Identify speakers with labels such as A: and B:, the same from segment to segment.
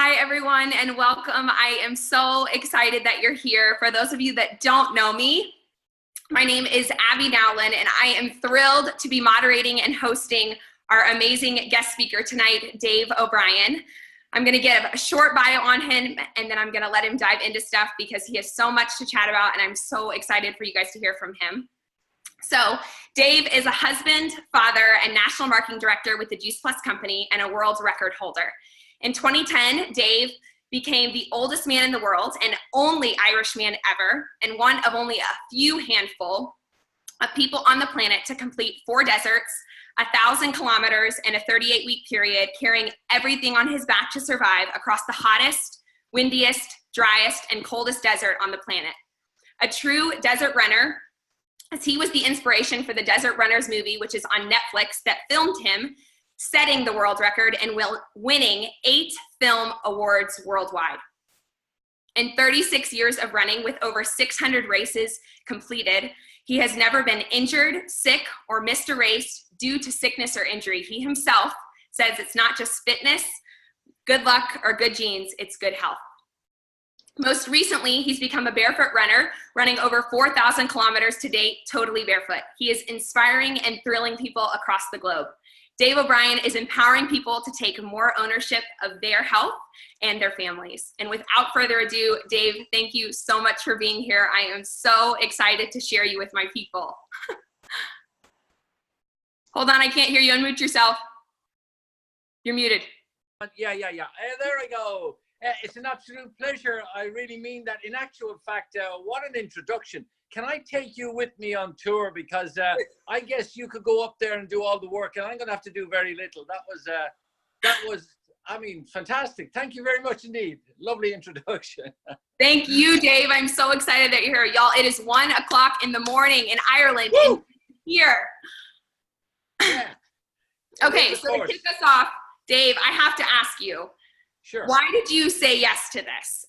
A: Hi, everyone, and welcome. I am so excited that you're here. For those of you that don't know me, my name is Abby Nowlin, and I am thrilled to be moderating and hosting our amazing guest speaker tonight, Dave O'Brien. I'm going to give a short bio on him, and then I'm going to let him dive into stuff because he has so much to chat about, and I'm so excited for you guys to hear from him. So Dave is a husband, father, and national marketing director with the Juice Plus Company and a world record holder. In 2010, Dave became the oldest man in the world and only Irish man ever, and one of only a few handful of people on the planet to complete 4 deserts, 1,000 kilometers in a 38-week period, carrying everything on his back to survive across the hottest, windiest, driest, and coldest desert on the planet. A true desert runner, as he was the inspiration for the Desert Runners movie, which is on Netflix, that filmed him setting the world record and winning 8 film awards worldwide. In 36 years of running with over 600 races completed, he has never been injured, sick, or missed a race due to sickness or injury. He himself says it's not just fitness, good luck, or good genes, it's good health. Most recently, he's become a barefoot runner, running over 4,000 kilometers to date, totally barefoot. He is inspiring and thrilling people across the globe. Dave O'Brien is empowering people to take more ownership of their health and their families. And without further ado, Dave, thank you so much for being here. I am so excited to share you with my people. Hold on, I can't hear you. Unmute yourself. You're muted.
B: Yeah. There we go. It's an absolute pleasure. I really mean that. In actual fact, what an introduction. Can I take you with me on tour? Because I guess you could go up there and do all the work, and I'm going to have to do very little. That was, I mean, fantastic. Thank you very much indeed. Lovely introduction.
A: Thank you, Dave. I'm so excited that you're here. Y'all, it is 1 o'clock in the morning in Ireland. And here.
B: Yeah.
A: Okay, so to kick us off, Dave, I have to ask you.
B: Sure.
A: Why did you say yes to this?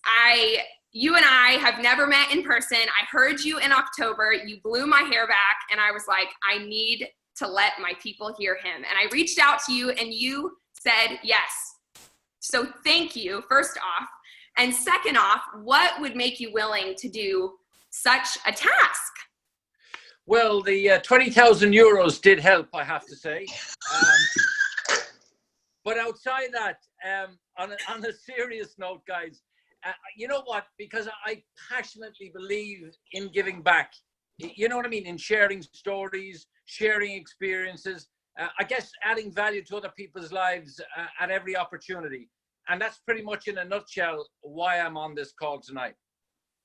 A: You and I have never met in person. I heard you in October. You blew my hair back, and I was like, I need to let my people hear him. And I reached out to you, and you said yes. So thank you, first off. And second off, what would make you willing to do such a task?
B: Well, the 20,000 euros did help, I have to say. But outside that, on a serious note, guys, you know what? Because I passionately believe in giving back. You know what I mean? In sharing stories, sharing experiences, I guess adding value to other people's lives at every opportunity. And that's pretty much in a nutshell why I'm on this call tonight.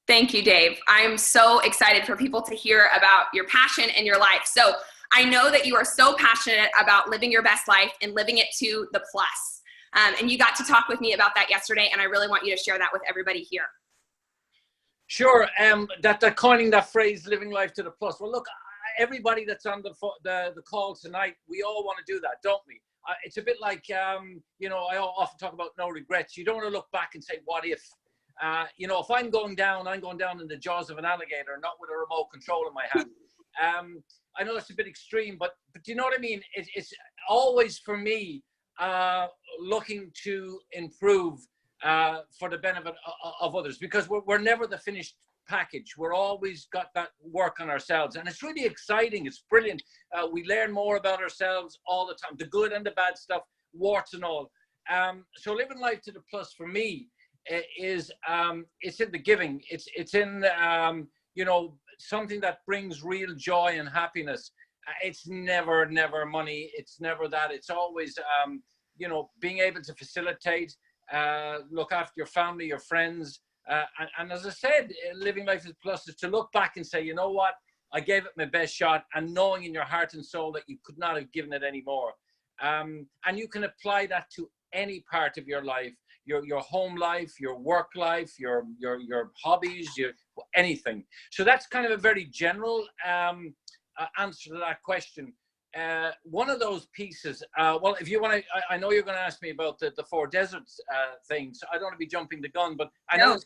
A: Thank you, Dave. I'm so excited for people to hear about your passion and your life. So I know that you are so passionate about living your best life and living it to the plus. And you got to talk with me about that yesterday, and I really want you to share that with everybody here.
B: Sure. That coining that phrase, living life to the plus. Well, look, everybody that's on the call tonight, we all want to do that, don't we? It's a bit like, you know, I often talk about no regrets. You don't want to look back and say, what if? You know, if I'm going down in the jaws of an alligator, not with a remote control in my hand. I know it's a bit extreme, but do you know what I mean? It's always, for me, looking to improve for the benefit of others, because we're never the finished package. We're always got that work on ourselves, and it's really exciting. It's brilliant. We learn more about ourselves all the time, the good and the bad stuff, warts and all. So living life to the plus for me is it's in the giving. It's in you know, something that brings real joy and happiness. It's never money. It's never that. It's always, you know, being able to facilitate, look after your family, your friends. And as I said, living life is plus is to look back and say, you know what, I gave it my best shot, and knowing in your heart and soul that you could not have given it any more. And you can apply that to any part of your life, your home life, your work life, your hobbies, anything. So that's kind of a very general answer to that question. One of those pieces, well, if you want to, I know you're going to ask me about the 4 deserts things. So I don't want to be jumping the gun, but I know it's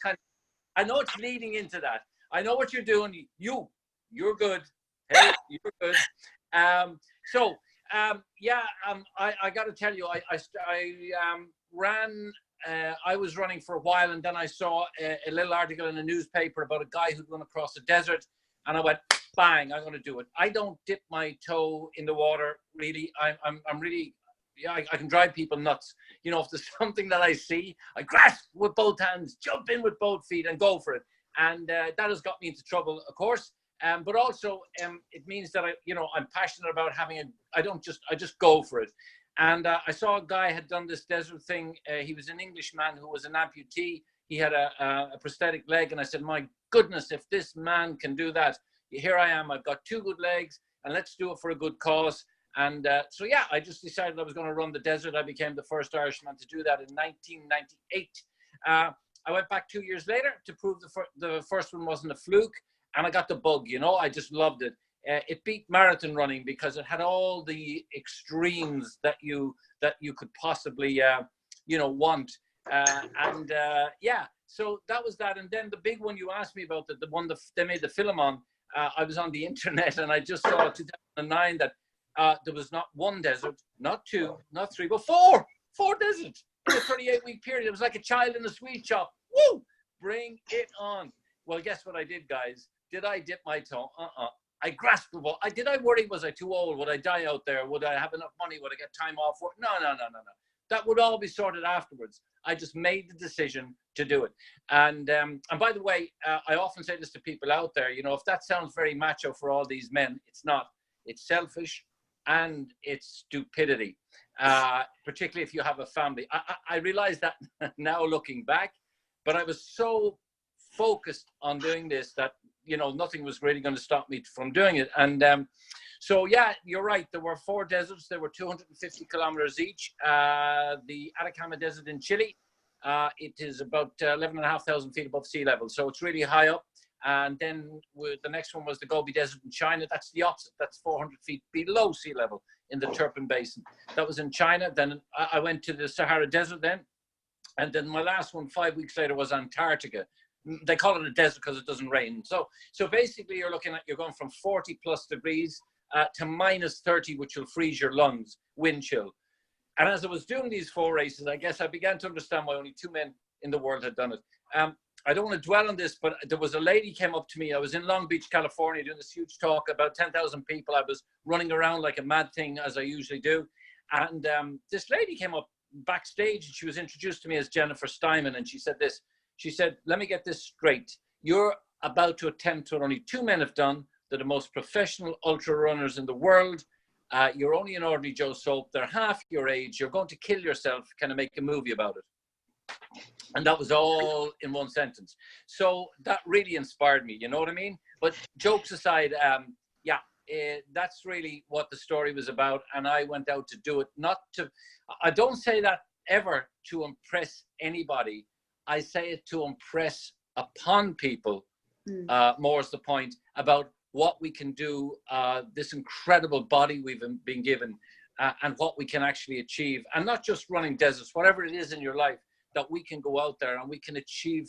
B: I know it's leading into that. I know what you're doing. You're good. Hey, you're good. I got to tell you, I ran I was running for a while, and then I saw a little article in a newspaper about a guy who'd run across the desert, and I went, bang, I'm going to do it. I don't dip my toe in the water, really. I'm really, yeah, I can drive people nuts. You know, if there's something that I see, I grasp with both hands, jump in with both feet, and go for it. And that has got me into trouble, of course. But also, it means that I'm passionate about I just go for it. And I saw a guy had done this desert thing. He was an Englishman who was an amputee. He had a prosthetic leg. And I said, my goodness, if this man can do that, here I am. I've got 2 good legs, and let's do it for a good cause. And so, yeah, I just decided I was going to run the desert. I became the first Irishman to do that in 1998. I went back 2 years later to prove the first one wasn't a fluke. And I got the bug, I just loved it. It beat marathon running because it had all the extremes that you could possibly, want. Yeah, so that was that. And then the big one you asked me about, the one that they made the film on, I was on the internet and I just saw in 2009 that there was not 1 desert, not 2, not 3, but 4 deserts in a 38-week period. It was like a child in a sweet shop. Woo! Bring it on. Well, guess what I did, guys? Did I dip my toe? I grasped the ball. Did I worry? Was I too old? Would I die out there? Would I have enough money? Would I get time off work? No. That would all be sorted afterwards. I just made the decision to do it. And by the way, I often say this to people out there, if that sounds very macho for all these men, it's not. It's selfish and it's stupidity, particularly if you have a family. I realize that now looking back, but I was so focused on doing this that nothing was really going to stop me from doing it. And so yeah, you're right, there were 4 deserts. They were 250 kilometers each. The Atacama Desert in Chile, it is about 11,500 feet above sea level, so it's really high up. And then the next one was the Gobi Desert in China. That's the opposite. That's 400 feet below sea level in the Turpan Basin. That was in China. Then I went to the Sahara Desert then. And then my last one 5 weeks later was Antarctica. They call it a desert because it doesn't rain. So basically you're going from 40 plus degrees to minus 30, which will freeze your lungs, wind chill. And as I was doing these 4 races, I guess I began to understand why only 2 men in the world had done it. I don't want to dwell on this, but there was a lady came up to me. I was in Long Beach, California, doing this huge talk, about 10,000 people. I was running around like a mad thing, as I usually do. And this lady came up backstage, and she was introduced to me as Jennifer Steinman. And she said this. She said, let me get this straight. You're about to attempt what only 2 men have done. They're the most professional ultra runners in the world. You're only an ordinary Joe Soap. They're half your age. You're going to kill yourself. Can I make a movie about it? And that was all in one sentence. So that really inspired me. You know what I mean? But jokes aside, that's really what the story was about. And I went out to do it. I don't say that ever to impress anybody. I say it to impress upon people, more is the point, about what we can do, this incredible body we've been given, and what we can actually achieve. And not just running deserts, whatever it is in your life, that we can go out there and we can achieve,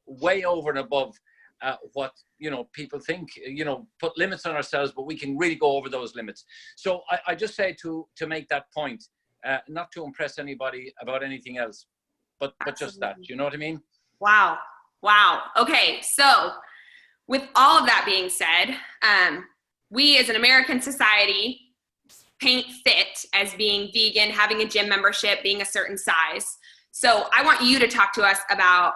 B: way over and above what, people think, put limits on ourselves, but we can really go over those limits. So I just say to make that point, not to impress anybody about anything else. But just that, you know what I mean? Wow.
A: Okay, so with all of that being said, we as an American society paint fit as being vegan, having a gym membership, being a certain size. So I want you to talk to us about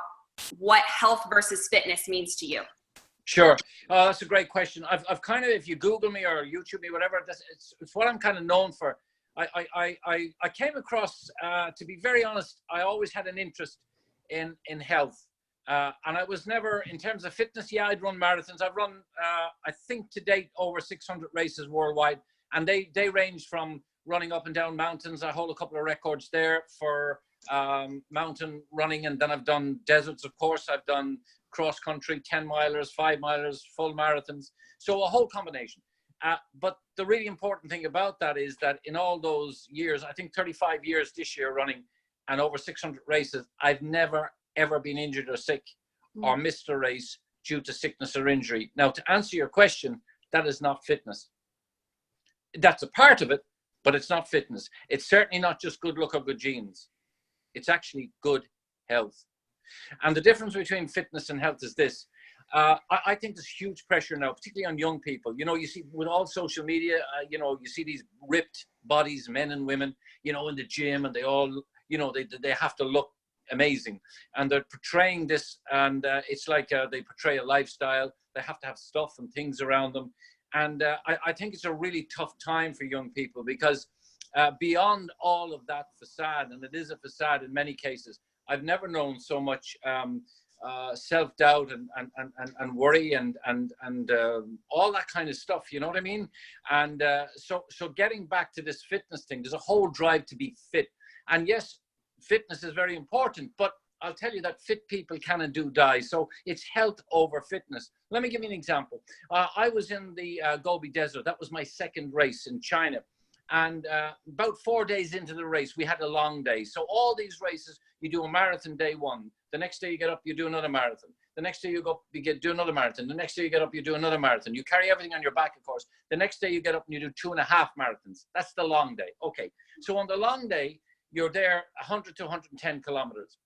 A: what health versus fitness means to you.
B: Sure. That's a great question. I've kind of, if you Google me or YouTube me, whatever, it's what I'm kind of known for. I came across, to be very honest, I always had an interest in health. And I was never, in terms of fitness, I'd run marathons. I've run, I think to date, over 600 races worldwide. And they range from running up and down mountains. I hold a couple of records there for mountain running. And then I've done deserts, of course. I've done cross country, 10 milers, 5 milers, full marathons. So a whole combination. But the really important thing about that is that in all those years, I think 35 years this year running and over 600 races, I've never, ever been injured or sick or missed a race due to sickness or injury. Now, to answer your question, that is not fitness. That's a part of it, but it's not fitness. It's certainly not just good look or good genes. It's actually good health. And the difference between fitness and health is this. I think there's huge pressure now, particularly on young people. You know, you see with all social media, you know, you see these ripped bodies, men and women, you know, in the gym, and they all, you know, they have to look amazing, and they're portraying this, and it's like they portray a lifestyle. They have to have stuff and things around them, and I think it's a really tough time for young people, because beyond all of that facade, and it is a facade in many cases, I've never known so much self-doubt and worry and all that kind of stuff, you know what I mean? And so getting back to this fitness thing, there's a whole drive to be fit. And yes, fitness is very important, but I'll tell you that fit people can and do die. So it's health over fitness. Let me give you an example. I was in the Gobi Desert. That was my second race in China. And about 4 days into the race, we had a long day. So all these races, you do a marathon day one. The next day you get up, you do another marathon. The next day you go up, do another marathon. The next day you get up, you do another marathon. You carry everything on your back, of course. The next day you get up and you do 2.5 marathons. That's the long day. Okay. So on the long day, you're there 100 to 110 kilometers.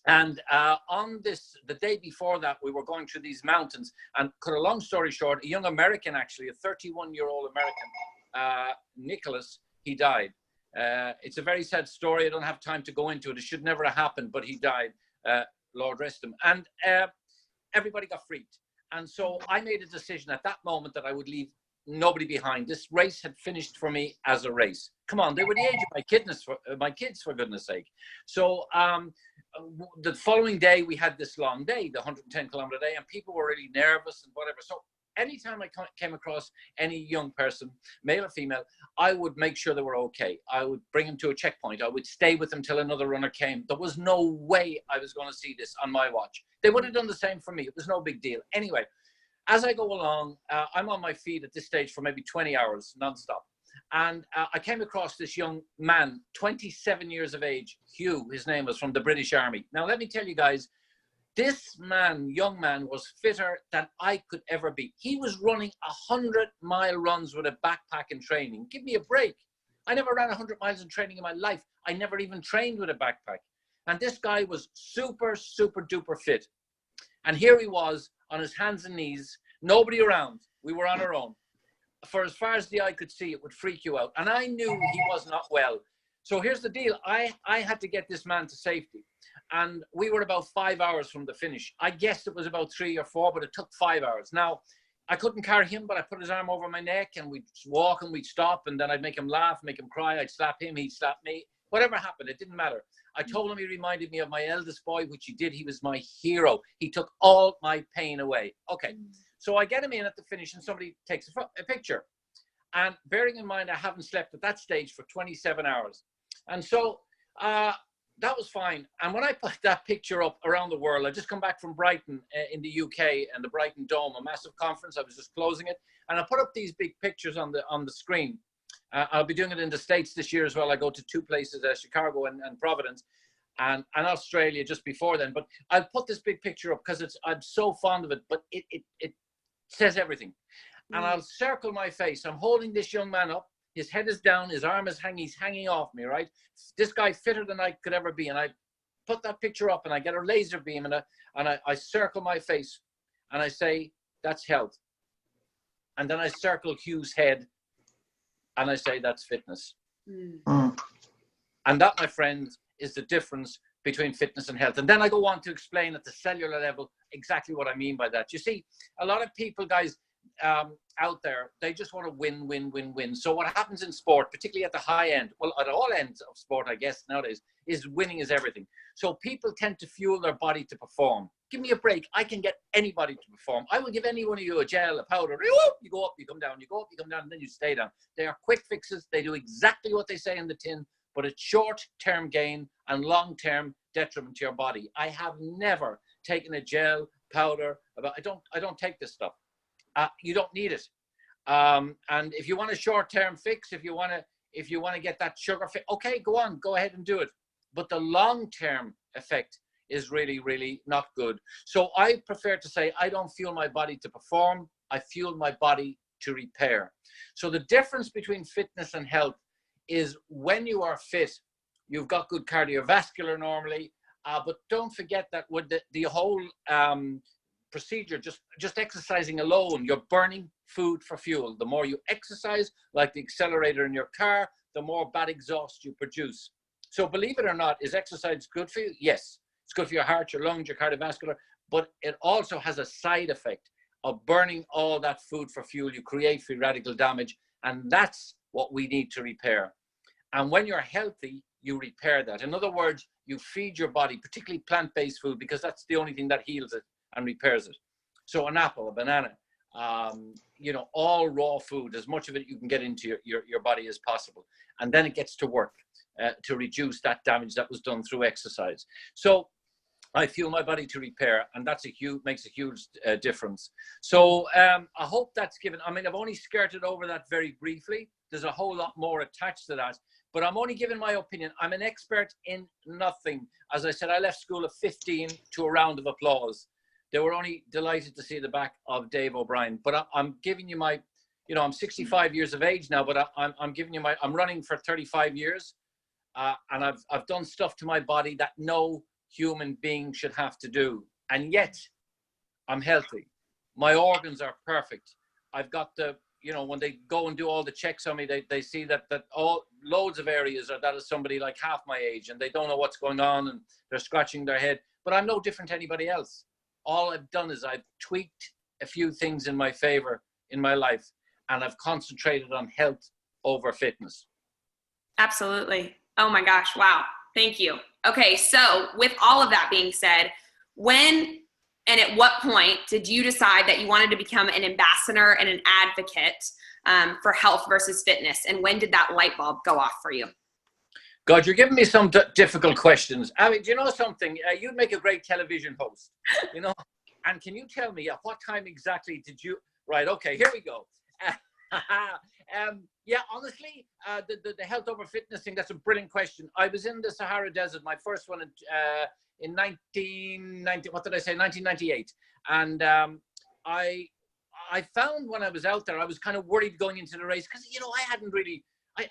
B: And on the day before that, we were going through these mountains. And cut a long story short, a young American, actually, a 31-year-old American, Nicholas, he died. It's a very sad story. I don't have time to go into it. It should never have happened, but he died. Lord rest him. And everybody got freaked. And so I made a decision at that moment that I would leave nobody behind. This race had finished for me as a race. Come on, they were the age of my kids, for goodness sake. So the following day, we had this long day, the 110-kilometer day, and people were really nervous and whatever. So anytime I came across any young person, male or female, I would make sure they were okay. I would bring them to a checkpoint. I would stay with them till another runner came. There was no way I was going to see this on my watch. They would have done the same for me. It was no big deal. Anyway, as I go along, I'm on my feet at this stage for maybe 20 hours nonstop. And I came across this young man, 27 years of age, Hugh, his name was, from the British Army. Now, let me tell you guys, this man, young man, was fitter than I could ever be. He was running 100-mile runs with a backpack in training. Give me a break. I never ran 100 miles in training in my life. I never even trained with a backpack. And this guy was super, super duper fit. And here he was on his hands and knees, nobody around. We were on our own. For as far as the eye could see, it would freak you out. And I knew he was not well. So here's the deal. I had to get this man to safety. And we were about 5 hours from the finish. I guessed it was about 3 or 4, but it took 5 hours. Now, I couldn't carry him, but I put his arm over my neck, and we'd walk and we'd stop, and then I'd make him laugh, make him cry. I'd slap him, he'd slap me. Whatever happened, it didn't matter. I told him he reminded me of my eldest boy, which he did. He was my hero. He took all my pain away. Okay, so I get him in at the finish, and somebody takes a picture. And bearing in mind, I haven't slept at that stage for 27 hours. And so that was fine. And when I put that picture up around the world, I just come back from Brighton in the UK, and the Brighton Dome, a massive conference. I was just closing it. And I put up these big pictures on the screen. I'll be doing it in the States this year as well. I go to 2 places, Chicago and Providence, and Australia just before then. But I'll put this big picture up because I'm so fond of it, but it says everything. And I'll circle my face. I'm holding this young man up. His head is down. His arm is hanging. He's hanging off me, right? This guy fitter than I could ever be. And I put that picture up, and I get a laser beam, and I circle my face, and I say, that's health. And then I circle Hugh's head, and I say, that's fitness. And that, my friend, is the difference between fitness and health. And then I go on to explain at the cellular level exactly what I mean by that. You see, a lot of people, guys, out there, they just want to win, win, win, win. So what happens in sport, particularly at the high end, well, at all ends of sport, I guess nowadays, is winning is everything. So people tend to fuel their body to perform. Give me a break. I can get anybody to perform. I will give any one of you a gel, a powder. You go up, you come down, you go up, you come down, and then you stay down. They are quick fixes. They do exactly what they say in the tin, but it's short-term gain and long-term detriment to your body. I have never taken a gel, powder. I don't take this stuff. You don't need it. And if you want a short-term fix, if you want to get that sugar fix, okay, go ahead and do it. But the long-term effect is really, really not good. So I prefer to say, I don't fuel my body to perform. I fuel my body to repair. So the difference between fitness and health is when you are fit, you've got good cardiovascular normally. But don't forget that with the whole procedure, just exercising alone, you're burning food for fuel. The more you exercise, like the accelerator in your car, the more bad exhaust you produce. So believe it or not, is exercise good for you? Yes. It's good for your heart, your lungs, your cardiovascular, but it also has a side effect of burning all that food for fuel. You create free radical damage, and that's what we need to repair. And when you're healthy, you repair that. In other words, you feed your body, particularly plant-based food, because that's the only thing that heals it and repairs it. So an apple, a banana, all raw food, as much of it you can get into your body as possible. And then it gets to work to reduce that damage that was done through exercise. So I fuel my body to repair, and makes a huge difference. So I hope that's given. I mean, I've only skirted over that very briefly. There's a whole lot more attached to that, but I'm only giving my opinion. I'm an expert in nothing. As I said, I left school at 15 to a round of applause. They were only delighted to see the back of Dave O'Brien. But I'm giving you my, I'm 65 years of age now, but I'm giving you I'm running for 35 years. And I've done stuff to my body that no human being should have to do. And yet I'm healthy. My organs are perfect. I've got when they go and do all the checks on me, they see that all loads of areas that is somebody like half my age, and they don't know what's going on, and they're scratching their head. But I'm no different to anybody else. All I've done is I've tweaked a few things in my favor in my life, and I've concentrated on health over fitness.
A: Absolutely. Oh my gosh. Wow. Thank you. Okay. So with all of that being said, when and at what point did you decide that you wanted to become an ambassador and an advocate for health versus fitness? And when did that light bulb go off for you?
B: God, you're giving me some difficult questions. I mean, do you know something? You'd make a great television host, And can you tell me at what time exactly did you? Right. Okay. Here we go. Yeah, honestly, the health over fitness thing, that's a brilliant question. I was in the Sahara Desert, my first one in 1998. And I found when I was out there, I was kind of worried going into the race because,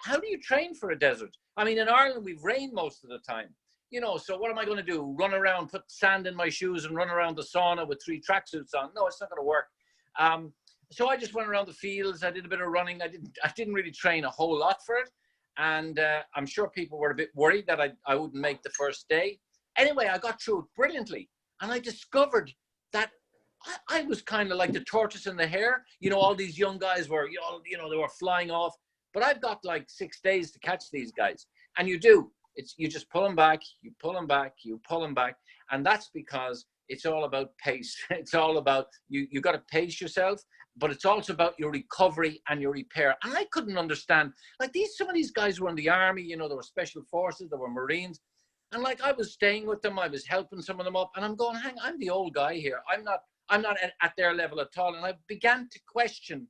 B: how do you train for a desert? I mean, in Ireland, we've rained most of the time, so what am I going to do? Run around, put sand in my shoes and run around the sauna with 3 tracksuits on? No, it's not going to work. So I just went around the fields. I did a bit of running. I didn't really train a whole lot for it. And I'm sure people were a bit worried that I wouldn't make the first day. Anyway, I got through it brilliantly. And I discovered that I was kind of like the tortoise in the hare. All these young guys were, they were flying off. But I've got like 6 days to catch these guys. And you do. You just pull them back, you pull them back, you pull them back. And that's because it's all about pace. It's all about, you got to pace yourself, but it's also about your recovery and your repair. And I couldn't understand, like some of these guys were in the army, there were special forces, there were Marines. And like, I was staying with them, I was helping some of them up, and I'm going, I'm the old guy here. I'm not at their level at all. And I began to question,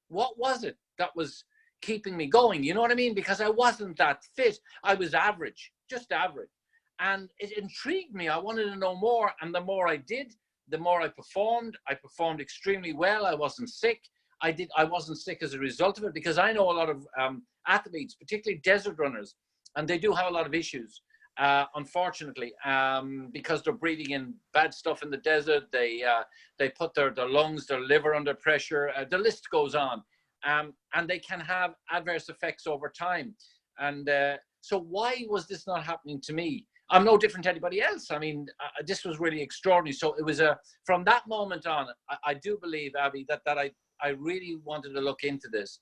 B: what was it that was keeping me going? You know what I mean? Because I wasn't that fit. I was average, just average. And it intrigued me. I wanted to know more. And the more I did, the more I performed. I performed extremely well. I wasn't sick. I wasn't sick as a result of it, because I know a lot of athletes, particularly desert runners, and they do have a lot of issues, unfortunately, because they're breathing in bad stuff in the desert. They put their lungs, their liver under pressure. The list goes on. And they can have adverse effects over time. And so why was this not happening to me? I'm no different to anybody else. I mean, this was really extraordinary. So it was from that moment on, I do believe, Abby, that I really wanted to look into this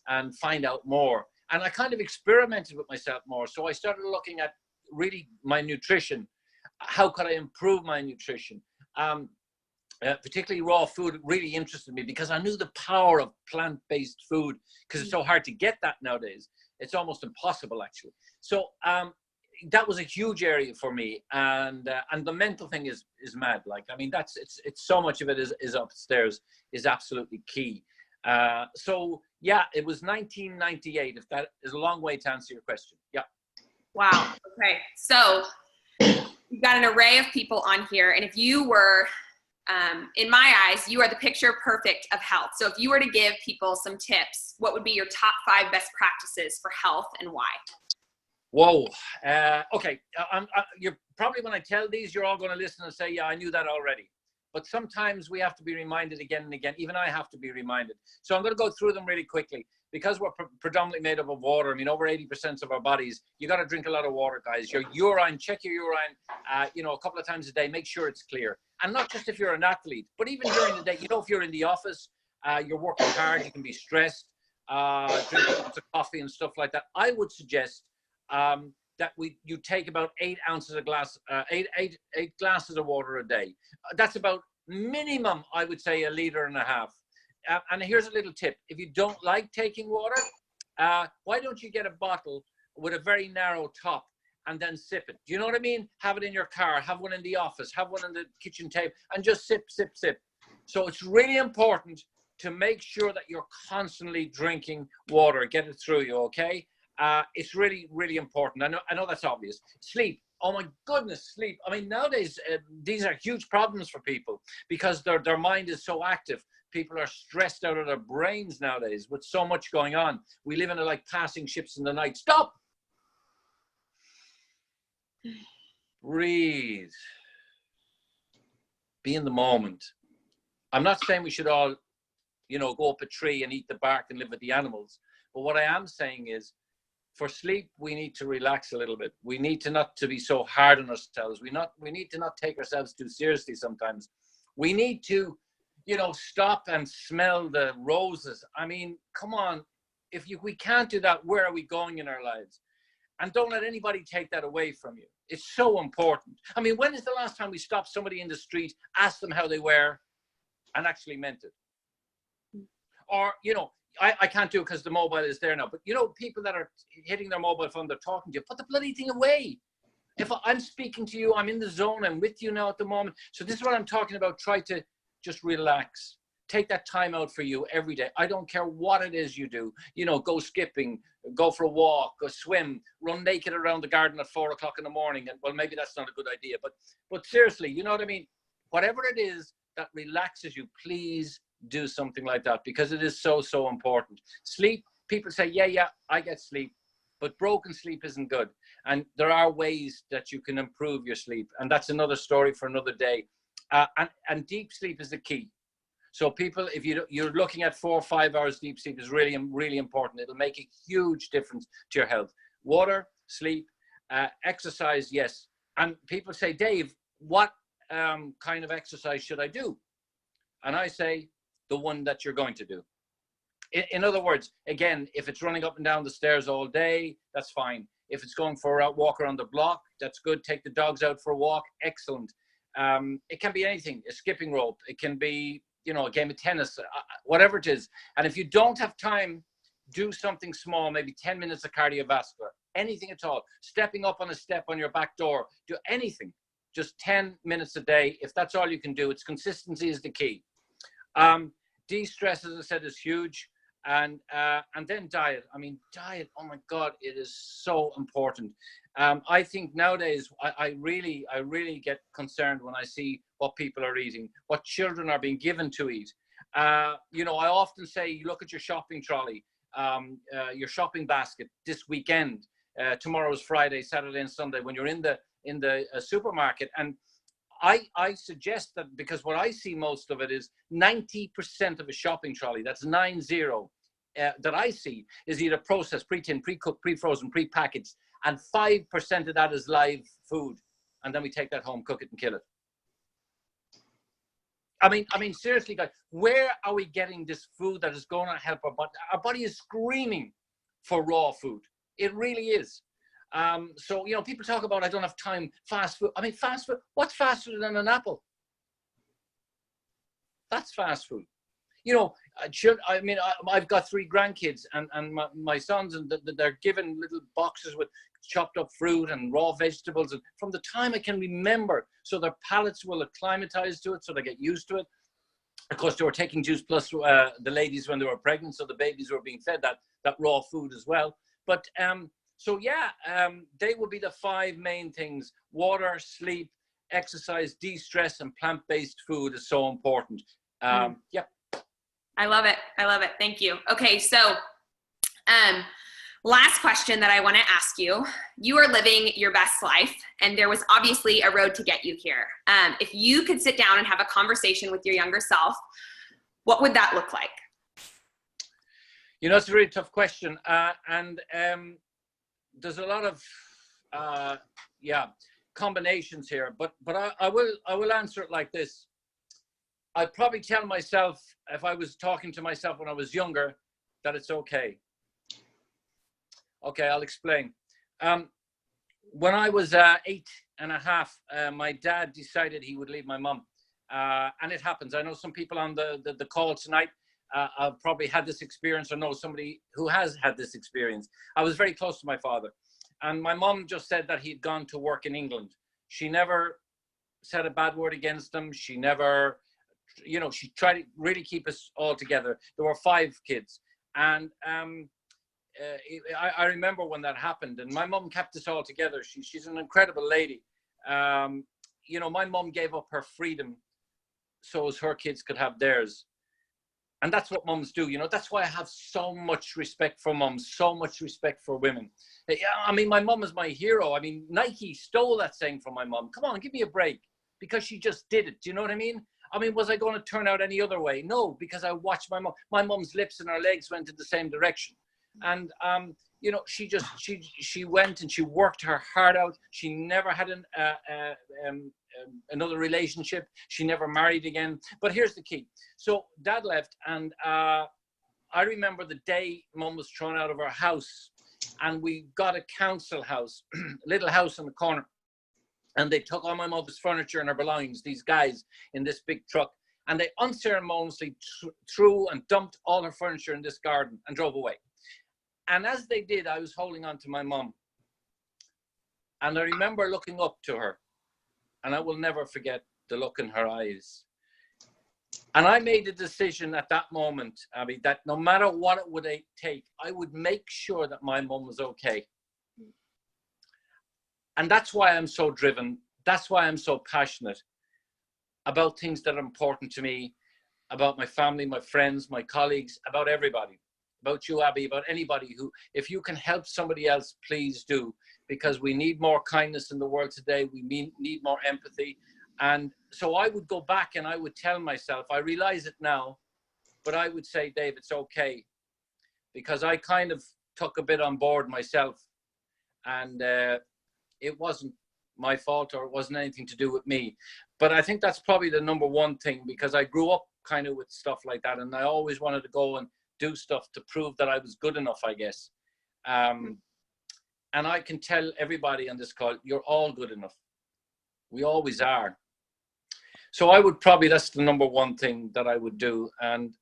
B: and find out more. And I kind of experimented with myself more. So I started looking at really my nutrition. How could I improve my nutrition? Particularly raw food really interested me, because I knew the power of plant-based food, because it's so hard to get that nowadays. It's almost impossible, actually. So that was a huge area for me. And the mental thing is mad. Like, I mean, it's so much of it is upstairs, is absolutely key. So yeah, it was 1998, if that is a long way to answer your question. Yeah.
A: Wow. Okay. So you've got an array of people on here. And if you were, in my eyes, you are the picture perfect of health. So if you were to give people some tips, what would be your top 5 best practices for health and why?
B: Whoa. Okay. You're probably, when I tell these, you're all going to listen and say, yeah, I knew that already. But sometimes we have to be reminded again and again. Even I have to be reminded. So I'm going to go through them really quickly because we're predominantly made up of water. I mean, over 80% of our bodies, you got to drink a lot of water, guys. Your urine, check your urine, a couple of times a day. Make sure it's clear. And not just if you're an athlete, but even during the day. If you're in the office, you're working hard, you can be stressed, drinking lots of coffee and stuff like that. I would suggest that you take about 8 glasses of water a day. That's about minimum, I would say, 1.5 liters. And here's a little tip. If you don't like taking water, why don't you get a bottle with a very narrow top and then sip it? Do you know what I mean? Have it in your car, have one in the office, have one on the kitchen table, and just sip, sip, sip. So it's really important to make sure that you're constantly drinking water. Get it through you, okay? It's really, really important. I know that's obvious. Sleep. Oh my goodness, sleep. I mean, nowadays, these are huge problems for people because their mind is so active. People are stressed out of their brains nowadays with so much going on. We live in like passing ships in the night. Stop. Breathe. Be in the moment. I'm not saying we should all, go up a tree and eat the bark and live with the animals. But what I am saying is, for sleep, we need to relax a little bit. We need to not to be so hard on ourselves. We need to not take ourselves too seriously sometimes. We need to, stop and smell the roses. I mean, come on. If we can't do that, where are we going in our lives? And don't let anybody take that away from you. It's so important. I mean, when is the last time we stopped somebody in the street, asked them how they were, and actually meant it? Or, I can't do it because the mobile is there now. But, people that are hitting their mobile phone, they're talking to you, put the bloody thing away. If I'm speaking to you, I'm in the zone, I'm with you now at the moment. So this is what I'm talking about. Try to just relax. Take that time out for you every day. I don't care what it is you do. Go skipping, go for a walk, go swim, run naked around the garden at 4 o'clock in the morning. And well, maybe that's not a good idea. But seriously, you know what I mean? Whatever it is that relaxes you, please do something like that because it is so, so important. Sleep, people say, yeah, I get sleep, but broken sleep isn't good. And there are ways that you can improve your sleep. And that's another story for another day. And deep sleep is the key. So people, if you're looking at 4 or 5 hours deep sleep is really, really important. It'll make a huge difference to your health. Water, sleep, exercise, yes. And people say, Dave, what kind of exercise should I do? And I say, the one that you're going to do. In other words, again, if it's running up and down the stairs all day, that's fine. If it's going for a walk around the block, that's good. Take the dogs out for a walk, excellent. It can be anything, a skipping rope. It can be, a game of tennis, whatever it is. And if you don't have time, do something small, maybe 10 minutes of cardiovascular, anything at all. Stepping up on a step on your back door, do anything. Just 10 minutes a day. If that's all you can do, it's consistency is the key. De-stress, as I said, is huge. And then diet. I mean, diet, oh my God, it is so important. I think nowadays, I really get concerned when I see what people are eating, what children are being given to eat. I often say, you look at your shopping trolley, your shopping basket this weekend, tomorrow's Friday, Saturday and Sunday, when you're in the supermarket. And I suggest that because what I see most of it is 90% of a shopping trolley, that's 90, that I see is either processed, pre-tinned, pre-cooked, pre-frozen, pre-packaged, and 5% of that is live food. And then we take that home, cook it and kill it. I mean, seriously, guys, where are we getting this food that is going to help our body? Our body is screaming for raw food. It really is. So, people talk about, I don't have time, fast food. I mean, fast food, what's faster than an apple? That's fast food. I've got 3 grandkids and my sons, and they're given little boxes with chopped up fruit and raw vegetables. And from the time I can remember, so their palates will acclimatize to it, so they get used to it. Of course, they were taking Juice Plus, the ladies, when they were pregnant, so the babies were being fed that raw food as well. But they will be the 5 main things: water, sleep, exercise, de-stress, and plant-based food is so important. Yeah.
A: I love it. Thank you. Okay. So, Last question that I want to ask you. You are living your best life, and there was obviously a road to get you here. If you could sit down and have a conversation with your younger self, what would that look like?
B: You know, it's a really tough question. And there's a lot of, combinations here, but I will answer it like this. I'd probably tell myself, if I was talking to myself when I was younger, that it's okay. Okay, I'll explain. When I was 8.5, my dad decided he would leave my mum. And it happens. I know some people on the call tonight have probably had this experience, or know somebody who has had this experience. I was very close to my father. And my mum just said that he'd gone to work in England. She never said a bad word against him. She never, you know, she tried to really keep us all together. There were 5 kids. And I remember when that happened, and my mum kept us all together. She's an incredible lady. You know, my mum gave up her freedom so as her kids could have theirs. And that's what mums do, you know. That's why I have so much respect for mums, so much respect for women. I mean, my mum is my hero. I mean, Nike stole that saying from my mum. Come on, give me a break, because she just did it. Do you know what I mean? I mean, was I going to turn out any other way? No, because I watched my mum. My mum's lips and her legs went in the same direction. And, you know, she went and she worked her heart out. She never had another relationship. She never married again. But here's the key. So dad left, and I remember the day mum was thrown out of her house, and we got a council house, a little house in the corner. And they took all my mother's furniture and her belongings, these guys in this big truck, and they unceremoniously threw and dumped all her furniture in this garden and drove away. And as they did, I was holding on to my mum. And I remember looking up to her, and I will never forget the look in her eyes. And I made a decision at that moment, Abby, that no matter what it would take, I would make sure that my mum was okay. And that's why I'm so driven. That's why I'm so passionate about things that are important to me, about my family, my friends, my colleagues, about everybody. About you, Abby, about anybody who, if you can help somebody else, please do, because we need more kindness in the world today. We need more empathy. And so I would go back and I would tell myself, I realize it now, but I would say, Dave, it's okay, because I kind of took a bit on board myself, and it wasn't my fault, or it wasn't anything to do with me. But I think that's probably the number one thing, because I grew up kind of with stuff like that, and I always wanted to go and do stuff to prove that I was good enough, I guess. And I can tell everybody on this call, you're all good enough. We always are. So I would probably, that's the number one thing that I would do. And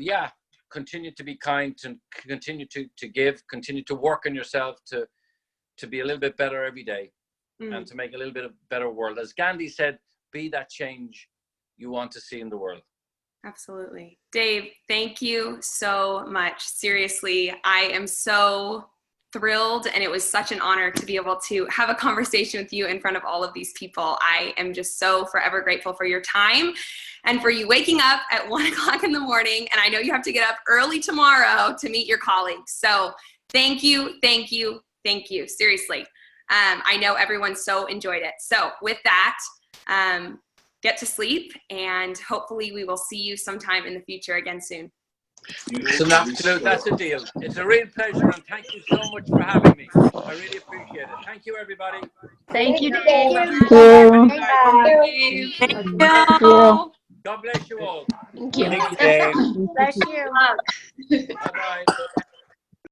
B: yeah, continue to be kind, to continue to give, continue to work on yourself, to be a little bit better every day, and to make a little bit of a better world. As Gandhi said, be that change you want to see in the world.
A: Absolutely. Dave, thank you so much. Seriously, I am so thrilled, and it was such an honor to be able to have a conversation with you in front of all of these people. I am just so forever grateful for your time and for you waking up at 1 o'clock in the morning. And I know you have to get up early tomorrow to meet your colleagues. So thank you, thank you, thank you. Seriously. I know everyone so enjoyed it. So with that, get to sleep, and hopefully we will see you sometime in the future again soon.
B: So that's a deal. It's a real pleasure, and thank you so much for having me. I really appreciate it. Thank you, everybody.
C: Thank you, Dave.
D: Thank you.
A: Thank you.
B: God bless you all.
C: Thank you.
D: Thank you, Dave.
C: Bless you.
B: Bye-bye.